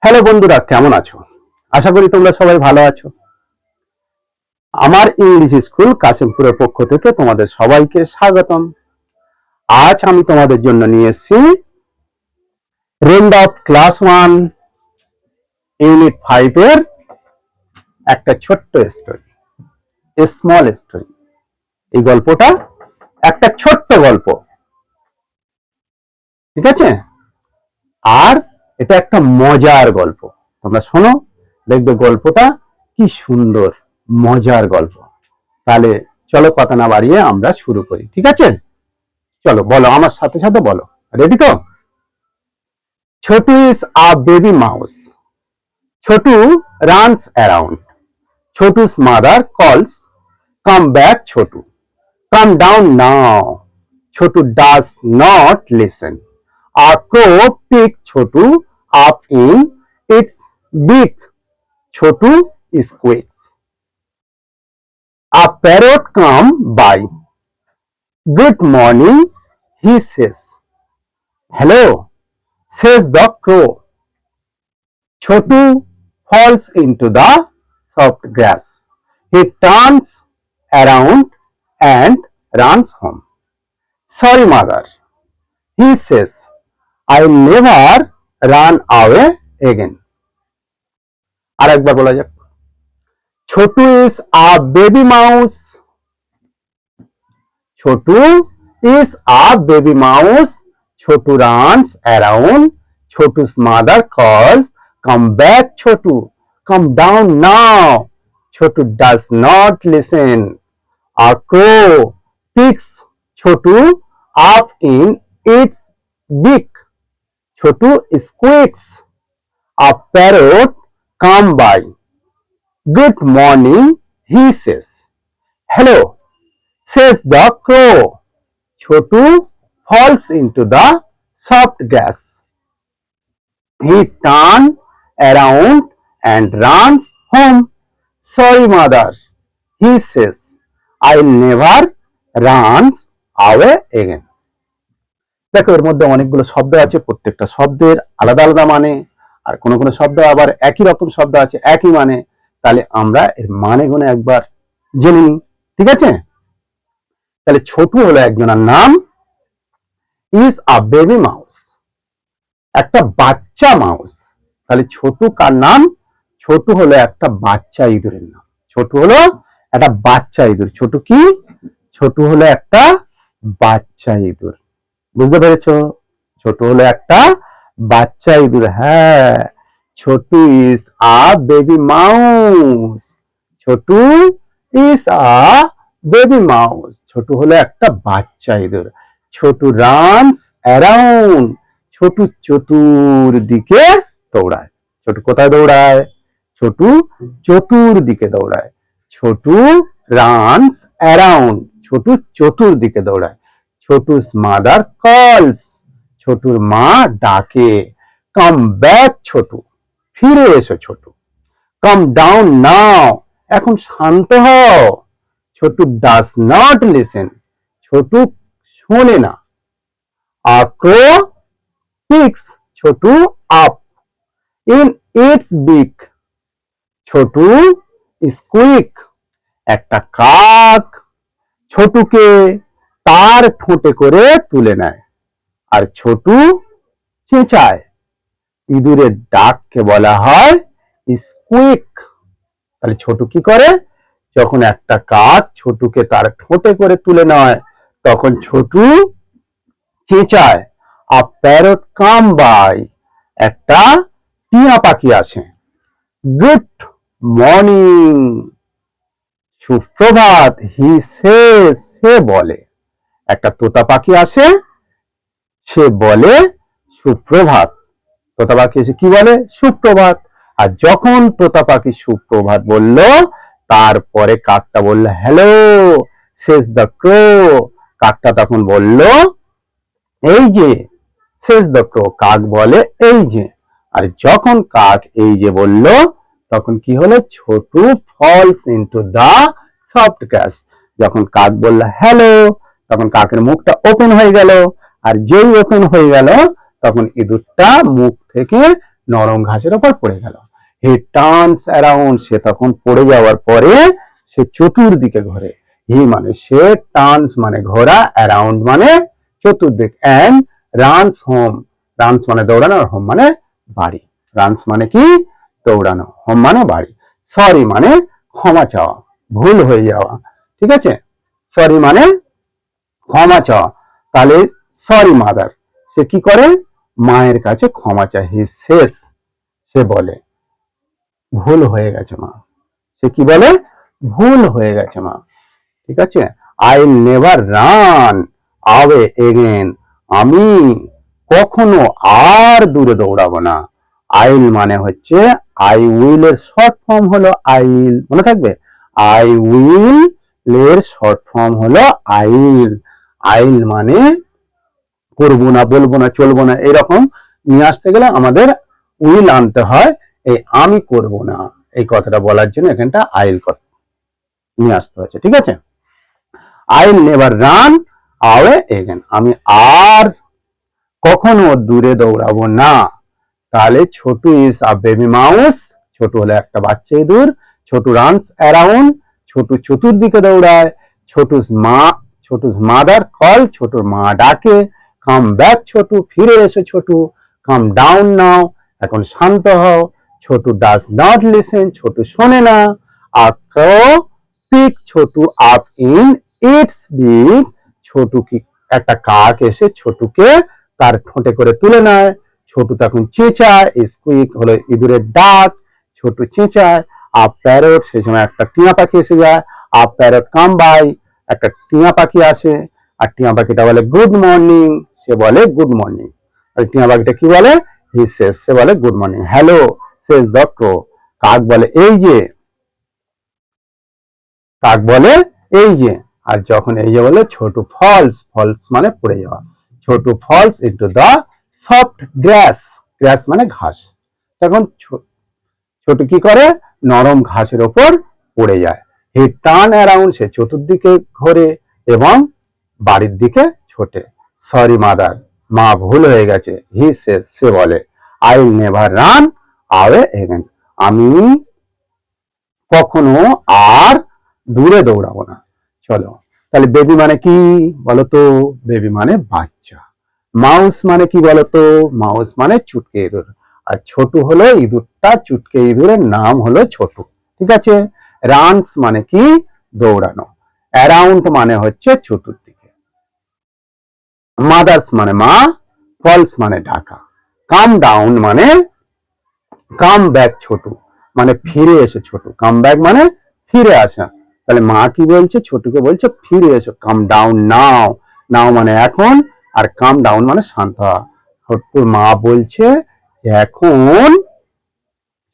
Hello বন্ধুরা, কেমন আছো? আশা করি তোমরা সবাই ভালো আছো। আমার ইংলিশ স্কুল কাশিমপুরের পক্ষ থেকে তোমাদের সবাইকে স্বাগতম। আজ আমি তোমাদের জন্য নিয়ে এসেছি রেন্ড অফ ক্লাস 1 ইউনিট 5 এর একটা ছোট্ট স্টোরি, স্মল স্টোরি। এই গল্পটা একটা ছোট্ট গল্প, ঠিক আছে? আর এটা একটা মজার গল্প। তোমরা শোনো, দেখবে গল্পটা কি সুন্দর, মজার গল্প। তাহলে চলো কথা না বাড়িয়ে আমরা শুরু করি, ঠিক আছে? চলো, বলো আমার সাথে সাথে বলো। রেডি তো? Chhotu is a baby mouse. Chhotu runs around. Chhotu's mother calls, come back Chhotu, come down now. Chhotu does not listen. A crow picked Chhotu up in its beak. Chhotu squeaks. A parrot come by. Good morning, he says. Hello, says the crow. Chotu falls into the soft grass. He turns around and runs home. Sorry, mother, he says. I'll never run away again. আরেকবার বলা যাক। Chhotu is a baby mouse. Chotu is a baby mouse. Chotu runs around. Chotu's mother calls, come back Chotu, come down now. Chotu does not listen. A crow picks Chotu up in its beak. Chotu squeaks. A parrot come by. Good morning, he says. Hello, says the crow. Chotu falls into the soft grass. He turns around and runs home. Sorry, mother, he says. I'll never run away again. দেখো, এর মধ্যে অনেকগুলো শব্দ আছে, প্রত্যেকটা শব্দের আলাদা আলাদা মানে, আর কোনো কোনো শব্দ আবার একই রকম শব্দ আছে, একই মানে। তাহলে আমরা এর মানে গুলো একবার জেনে নিই, ঠিক আছে? তাহলে ছোটু হলো একজনের নাম, ইজ আ বেবি মাউস, একটা বাচ্চা মাউস। তাহলে ছোটু কার নাম? ছোটু হলো একটা বাচ্চা ইঁদুরের নাম। ছোটু হলো একটা বাচ্চা ইঁদুর। ছোটু কি? ছোটু হলো একটা বাচ্চা ইঁদুর। বুঝতে পেরেছো? ছোটু হলো একটা বাচ্চা ইঁদুর। হ্যাঁ, Chhotu is a baby mouse. Chhotu is a baby mouse. Chhotu হলো একটা বাচ্চা ইঁদুর। Chhotu runs around. ছোটু চতুর্দিকে দৌড়ায়। ছোটু কোথায় দৌড়ায়? ছোটু চতুর্দিকে দৌড়ায়। Chhotu runs around. ছোটু চতুর্দিকে দৌড়ায়। ছোটু's mother calls. ছোটুর মা ডাকে। Come back ছোটু, ফিরে এসো ছোটু। Come down now, এখন শান্ত হও। Chhotu does not listen. Chhotu শোনে না। A crow picks Chhotu up in its beak. Chhotu squeak. একটা কাক ছোটুকে তার ঠোঁটে করে তুলে নেয়, আর ছোটু চেঁচায়। ইঁদুরের ডাককে বলা হয় স্কুইক। তাহলে ছোটু কি করে? যখন একটা কাক ছোটুকে তার ঠোঁটে করে তুলে নেয়, তখন ছোটু চেঁচায়। আ প্যারট কাম বাই, একটা টিয়া পাখি আসে। গুড মর্নিং, সুপ্রভাত, হি সেজ, সে বলে। একটা তোতা পাখি আসে, সে বলে সুপ্রভাত। তোতা পাখি এসে কি বলে? সুপ্রভাত। আর যখন তোতা পাখি সুপ্রভাত বলল, তারপরে কাকটা বলল হ্যালো, সেজ দ্য ক্রো। কাকটা তখন বলল এই যে। সেজ দ্য ক্রো, কাক বলে এই যে। আর যখন কাক এই যে বলল, তখন কি হলো? Chhotu falls into the soft grass. যখন কাক বলল হ্যালো, তখন কাকের মুখটা ওপেন হয়ে গেল। আর যেই ওপেন হয়ে গেল, তখন ইঁদুরটা মুখ থেকে নরম ঘাসের ওপর পড়ে গেল। হি টার্নস অ্যারাউন্ড, সে তখন পড়ে যাওয়ার পরে সে চতুর্দিকে ঘোরে। হি মানে সে, টার্নস মানে ঘোরা, অ্যারাউন্ড মানে চতুর্দিক, অ্যান্ড রানস হোম, রানস মানে দৌড়ানো, আর হোম মানে বাড়ি। রানস মানে কি? দৌড়ানো। হোম মানে বাড়ি। সরি মানে ক্ষমা চাওয়া, ভুল হয়ে যাওয়া। ঠিক আছে, সরি মানে ক্ষমা চাওয়া। তাহলে সরি মাদার, সে কি করে? মায়ের কাছে ক্ষমা চায়। হি সেস, সে বলে ভুল হয়ে গেছে মা। সে কি বলে? ভুল হয়ে গেছে মা। ঠিক আছে, আই নেভার রান আওয়ে এগেন, আমি কখনো আর দূরে দৌড়াবো না। আইল মানে হচ্ছে আই উইল এর শর্ট ফর্ম হলো আইল, মনে থাকবে? আই উইল এর শর্ট ফর্ম হলো আইল। আইল মানে করবো না, বলবো না, চলবো না, এরকম নিয়ে আসতে গেলে আমাদের উইল আনতে হয়। এই আমি করব না এই কথাটা বলার জন্য এখানটা আইল কথা নিয়ে আসতে হচ্ছে। ঠিক আছে, আই নেভার রান আওয়ে এগেন, আমি আর কখনো দূরে দৌড়াবো না। তাহলে ছোট ইজ আ বেবি মাউস, ছোট হলো একটা বাচ্চা ইঁদুর। ছোট রানস অ্যারাউন্ড, ছোট চতুর্দিকে দৌড়ায়। ছোটুস মাদার কল, ছোটুর মা ডাকে। কাম ব্যাক ছোটু, ফিরে এসো ছোটু। কাম ডাউন নাও, এখন শান্ত হও। Chhotu does not listen, Chhotu শোনে না। A crow pick Chhotu up in its beak, Chhotu কি একটা কাক এসে ছোটুকে তার ঠোঁটে করে তুলে নেয়। ছোটু তখন চেঁচায়, স্কুইক হলো ইঁদুরের ডাক, ছোটু চেঁচায়। আপ প্যারট, সেই সময় একটা টিয়া পাখি এসে যায়। আপ প্যারট কাম বাই, একটা টিয়া পাখি আসে, আর টিয়া পাখিটা বলে গুড মর্নিং, সে বলে গুড মর্নিং। আর টিয়া পাখিটা কি বলে? হি সেজ, সে বলে good morning. Hello says the crow, কাক বলে এই যে, কাক বলে এই যে। আর যখন এই যে বলে ছোট ফলস, ফলস মানে পড়ে যাওয়া, ছোট ফলস ইন্টু দ্য সফট গ্রাস, গ্রাস মানে ঘাস। তখন ছোট কি করে? নরম ঘাসের ওপর পড়ে যায়। হি টার্ন অ্যারাউন্ড, সে চতুর্দিকে ঘোরে এবং বাড়ির দিকে ছোটে। সরি মাদার, মা ভুল হয়ে গেছে। হি সেজ, সে বলে আই নেভার রান আওয়ে এগেন, আমি কখনো আর দূরে দৌড়াবো না। চলো, তাহলে বেবি মানে কি বলতো? বেবি মানে বাচ্চা। মাউস মানে কি বলতো? মাউস মানে চুটকে ইঁদুর। আর ছোট হলো ইঁদুরটা, চুটকে ইঁদুরের নাম হলো ছোট। ঠিক আছে, রানস মানে কি? দৌড়ানো। অ্যারাউন্ড মানে হচ্ছে চতুর্দিকে। মাদার্স মানে মা। কলস মানে ডাকা। কাম ডাউন মানে কাম ব্যাক ছোট, মানে ফিরে এসে ছোট। কাম ব্যাক মানে ফিরে আসা। তাহলে মা কি বলছে? ছোটকে বলছে ফিরে এসো। কাম ডাউন নাও, নাও মানে এখন, আর কাম ডাউন মানে শান্ত হওয়া। ছোট্টুর মা বলছে যে এখন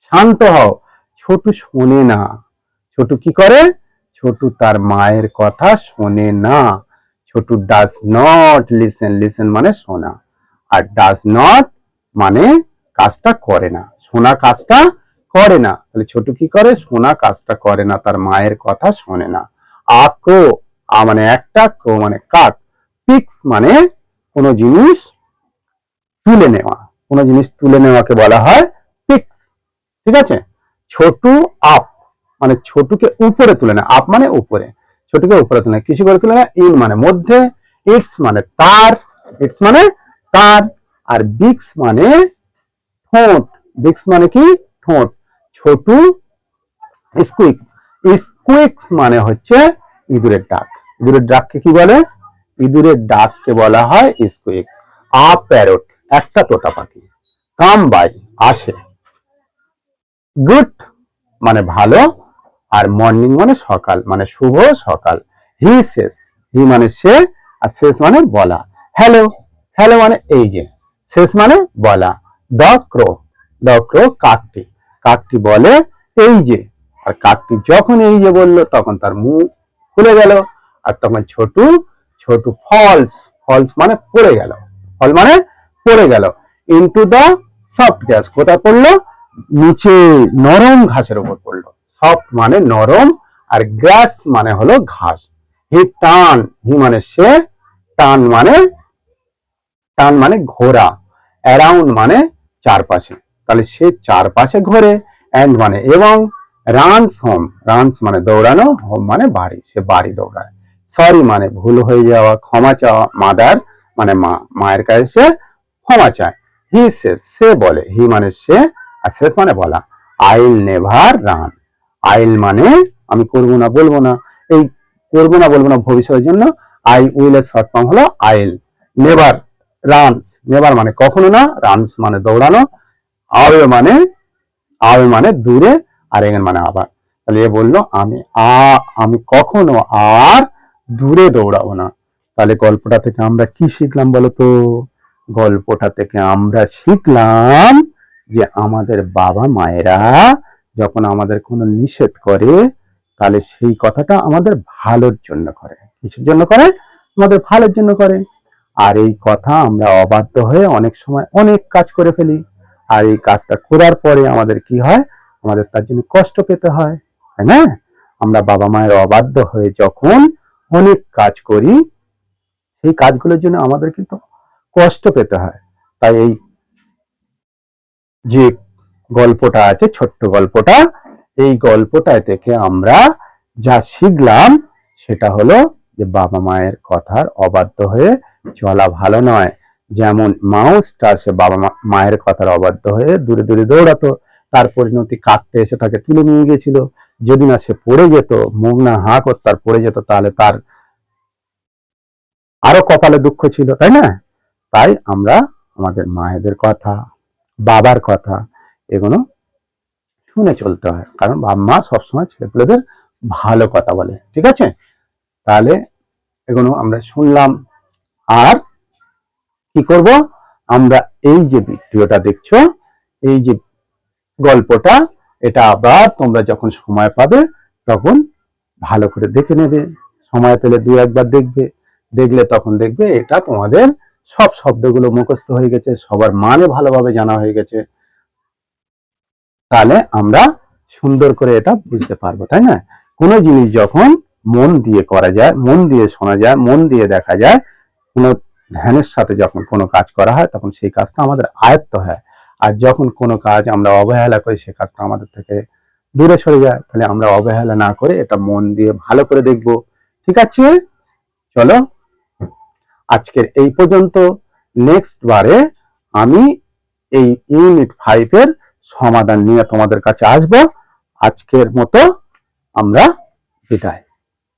শান্ত হও। ছোট শোনে না। ছোট কি করে? ছোট তার মায়ের কথা শোনে না। ছোট ডাজ নট লিসেন, লিসেন মানে শোনা, আর ডাজ নট মানে কাজটা করে না, শোনা কাজটা করে না। তাহলে ছোট কি করে? শোনা কাজটা করে না, তার মায়ের কথা শোনে না। আক্রো, আ মানে একটা, ক্রো মানে কাক। পিক্স মানে কোনো জিনিস তুলে নেওয়া, কোনো জিনিস তুলে নেওয়াকে বলা হয় পিক্স। ঠিক আছে, ছোট আপ মানে ছোটকে উপরে তুলে নেয়। আপ মানে উপরে, ছোটকে উপরে তুলে নেয়। কিছু করে তুলে নেয়। ইন মানে মধ্যে। ইটস মানে তার, ইটস মানে তার। আর বিক্স মানে ঠোঁট। বিক্স মানে কি? ঠোঁট। ছোট স্কুইক্স, স্কুইক্স মানে হচ্ছে ইঁদুরের ডাক। ইঁদুরের ডাককে কি বলে? ইঁদুরের ডাককে বলা হয় স্কুইক্স। আ প্যারট একটা তোতা পাখি। কাম বাই আসে। গুড মানে ভালো, আর মর্নিং মানে সকাল, মানে শুভ সকাল। হি সেস, হি মানে সে, আর শেষ মানে বলা। হ্যালো, হ্যালো মানে এই যে, শেষ মানে বলা। দ্য ক্রো, দ্য ক্রো কাকটি, কাকটি বলে এই যে। আর কাকটি যখন এই যে বললো তখন তার মুখ খুলে গেল। আর তখন ছোট, ছোট ফলস, ফলস মানে পড়ে গেল, ফল মানে পড়ে গেল। ইনটু দ্য সফট গ্রাস, কোথায় পড়লো? নিচে নরম ঘাসের উপর পড়লো। সফট মানে নরম, আর গ্রাস মানে হলো ঘাস। হি টার্ন, হি মানে সে, টার্ন মানে, টার্ন মানে ঘোরা, অ্যারাউন্ড মানে চারপাশে। তাহলে সে চারপাশে ঘোরে, অ্যান্ড মানে এবং, রানস হোম, রানস মানে দৌড়ানো, হোম মানে বাড়ি, সে বাড়ি দৌড়ায়। সরি মানে ভুল হয়ে যাওয়া, ক্ষমা চাওয়া, মাদার মানে মা, মায়ের কাছে সে ক্ষমা চায়। হি সেজ সে বলে, হি মানে সে, আর সেজ মানে বলা। আইল নেভার রান, আইল মানে আমি করবো না, বলবো না, এই করবো না বলবো না ভবিষ্যতের জন্য আই উইল এর শর্ট ফর্ম হলো আইল। নেভার রানস, নেভার মানে কখনো না, রানস মানে দৌড়ানো, আওয়ে মানে, আওয়ে মানে দূরে, আর এগেন মানে আবার। তাহলে এ বললো আমি কখনো আর দূরে দৌড়াবো না। তাহলে গল্পটা থেকে আমরা কি শিখলাম বলতো? গল্পটা থেকে আমরা শিখলাম যে আমাদের বাবা মায়েরা যখন আমাদের কোনো নিষেধ করে, তাহলে সেই কথাটা আমাদের ভালোর জন্য করে। কিসের জন্য করে? আমাদের ভালোর জন্য করে। আর এই কথা আমরা অবাধ্য হয়ে অনেক সময় অনেক কাজ করে ফেলি, আর এই কাজটা করার পরে আমাদের কি হয়? আমাদের তার জন্য কষ্ট পেতে হয়, তাই না? আমরা বাবা মায়ের অবাধ্য হয়ে যখন অনেক কাজ করি, সেই কাজগুলোর জন্য আমাদের কিন্তু কষ্ট পেতে হয়। তাই এই যে গল্পটা আছে, ছোট্ট গল্পটা, এই গল্পটা থেকে আমরা যা শিখলাম সেটা হলো যে বাবা মায়ের কথার অবাধ্য হয়ে চলা ভালো নয়। যেমন মাউসটা সে বাবা মায়ের কথার অবাধ্য হয়ে দূরে দূরে দৌড়াতো, তার পরিণতি কাকটা এসে তাকে তুলে নিয়ে গেছিল। যদি না সে পড়ে যেত, মুখ না হা করতো আর পড়ে যেত, তাহলে তার আরো কপালে দুঃখ ছিল, তাই না? তাই আমরা আমাদের মায়েদের কথা, বাবার কথা, এগুলো শুনে চলতে হয়, কারণ বাবা মা সবসময় ছেলেপুলেদের ভালো কথা বলে। ঠিক আছে? তাহলে এগুলো আমরা শুনলাম। আর কি করব? আমরা এই যে ভিডিওটা দেখছো, এই যে গল্পটা, এটা আবার তোমরা যখন সময় পাবে তখন ভালো করে দেখে নেবে। সময় পেলে দু একবার দেখবে, দেখলে তখন দেখবে এটা তোমাদের সব শব্দগুলো মুখস্থ হয়ে গেছে, সবার মানে ভালোভাবে জানা হয়ে গেছে। তাহলে আমরা সুন্দর করে এটা বুঝতে পারবো, তাই না? কোনো জিনিস যখন মন দিয়ে করা যায়, মন দিয়ে শোনা যায়, মন দিয়ে দেখা যায়, কোনো ধ্যানের সাথে যখন কোনো কাজ করা হয়, তখন সেই কাজটা আমাদের আয়ত্ত হয়। আর যখন কোনো কাজ আমরা অবহেলা করি, সেই কাজটা আমাদের থেকে দূরে সরে যায়। তাহলে আমরা অবহেলা না করে এটা মন দিয়ে ভালো করে দেখব। ঠিক আছে? চলো আজকের এই পর্যন্ত। নেক্সট বারে আমি এই ইউনিট 5 এর সমাধান নিয়ে তোমাদের কাছে আসবো। আজকের মতো আমরা বিদায়।